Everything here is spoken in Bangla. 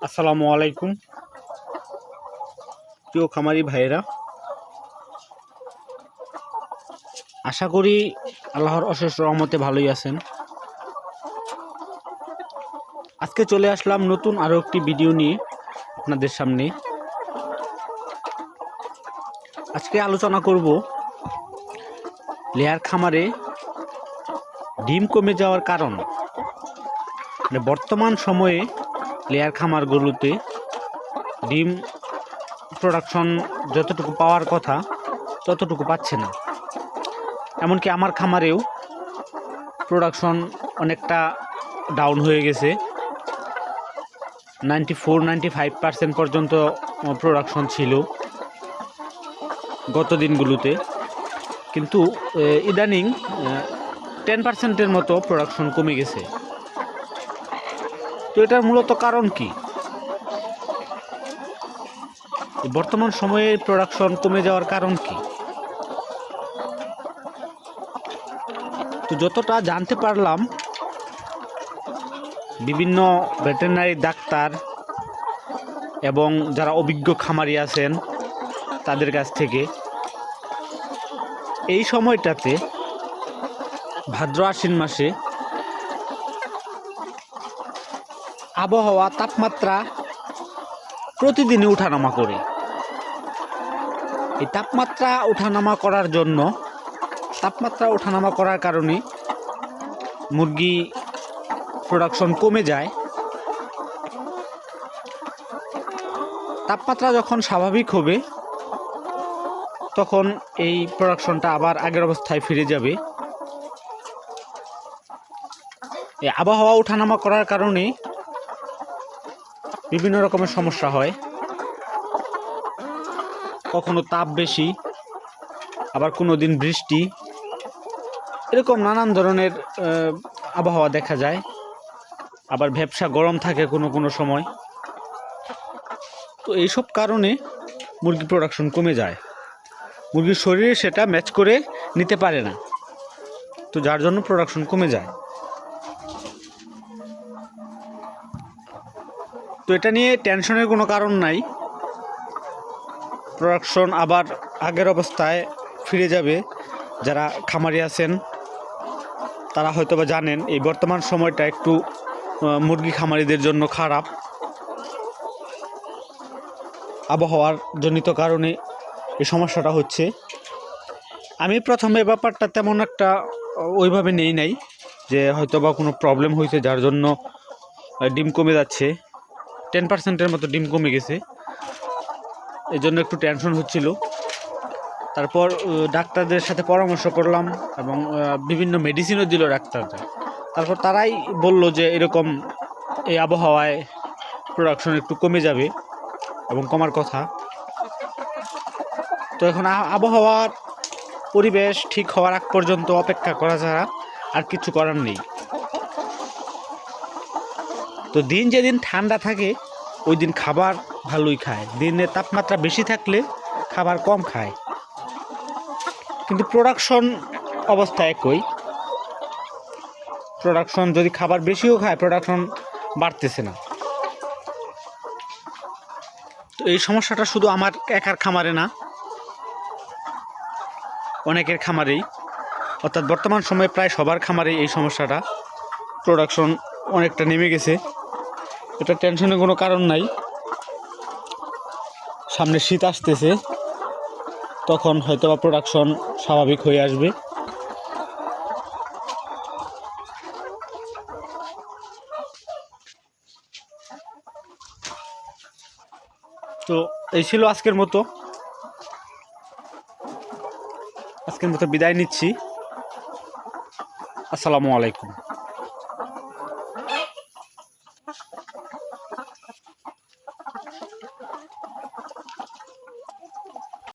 আসসালামু আলাইকুম প্রিয় খামারি ভাইয়েরা, আশা করি আল্লাহর অশেষ রহমতে ভালোই আছেন। আজকে চলে আসলাম নতুন আরও একটি ভিডিও নিয়ে আপনাদের সামনে। আজকে আলোচনা করব লেয়ার খামারে ডিম কমে যাওয়ার কারণ। বর্তমান সময়ে লেয়ার খামারগুলোতে ডিম প্রোডাকশন যতটুকু পাওয়ার কথা ততটুকু পাচ্ছে না। এমনকি আমার খামারেও প্রোডাকশন অনেকটা ডাউন হয়ে গেছে। 94-95% পর্যন্ত প্রোডাকশন ছিল গত দিনগুলোতে, কিন্তু ইদানিং 10%-এর মতো প্রোডাকশন কমে গেছে। তো এটার মূলত কারণ কি? বর্তমান সময়ে প্রোডাকশন কমে যাওয়ার কারণ কি? তো যতটা জানতে পারলাম বিভিন্ন ভেটেরিনারি ডাক্তার এবং যারা অভিজ্ঞ খামারি আছেন তাদের কাছ থেকে, এই সময়টাতে ভাদ্র আশ্বিন মাসে আবহাওয়া তাপমাত্রা প্রতিদিনই ওঠানামা করে। এই তাপমাত্রা ওঠানামা করার কারণে মুরগি প্রোডাকশন কমে যায়। তাপমাত্রা যখন স্বাভাবিক হবে তখন এই প্রোডাকশনটা আবার আগের অবস্থায় ফিরে যাবে। এই আবহাওয়া ওঠানামা করার কারণে বিভিন্ন রকমের সমস্যা হয়। কখনো তাপ বেশি, আবার কোনো দিন বৃষ্টি, এরকম নানান ধরনের আবহাওয়া দেখা যায়। আবার ভ্যাপসা গরম থাকে কোনো সময়। তো এইসব কারণে মুরগি প্রোডাকশন কমে যায়। মুরগির শরীরে সেটা ম্যাচ করে নিতে পারে না, তো যার জন্য প্রোডাকশন কমে যায়। তো এটা নিয়ে টেনশনের কোনো কারণ নাই। প্রোডাকশন আবার আগের অবস্থায় ফিরে যাবে। যারা খামারি আছেন তারা হয়তো বা জানেন এই বর্তমান সময়টা একটু মুরগি খামারিদের জন্য খারাপ। আবহাওয়ার জনিত কারণে এই সমস্যাটা হচ্ছে। আমি প্রথমে ব্যাপারটা তেমন একটা ওইভাবে নেই নাই যে হয়তো বা কোনো প্রবলেম হয়েছে যার জন্য ডিম কমে যাচ্ছে। 10%-এর মতো ডিম কমে গেছে, এই জন্য একটু টেনশন হচ্ছিল। তারপর ডাক্তারদের সাথে পরামর্শ করলাম এবং বিভিন্ন মেডিসিনও দিল ডাক্তাররা। তারপর তারাই বলল যে এরকম এই আবহাওয়ায় প্রোডাকশন একটু কমে যাবে এবং কমার কথা। তো এখন আবহাওয়ার পরিবেশ ঠিক হওয়ার আগ পর্যন্ত অপেক্ষা করা ছাড়া আর কিছু করার নেই। তো দিন যেদিন ঠান্ডা থাকে ওই দিন খাবার ভালোই খায়, দিনে তাপমাত্রা বেশি থাকলে খাবার কম খায়, কিন্তু প্রোডাকশন অবস্থা একই। প্রোডাকশন যদি খাবার বেশিও খায়, প্রোডাকশন বাড়তেছে না। তো এই সমস্যাটা শুধু আমার একার খামারে না, অনেকের খামারেই, অর্থাৎ বর্তমান সময়ে প্রায় সবার খামারেই এই সমস্যাটা। প্রোডাকশন অনেকটা নেমে গেছে। এটা টেনশনের কোনো কারণ নাই। সামনে শীত আসতেছে, তখন হয়তো বা প্রোডাকশন স্বাভাবিক হয়ে আসবে। তো এই ছিল আজকের মতো বিদায় নিচ্ছি। আসসালামু আলাইকুম।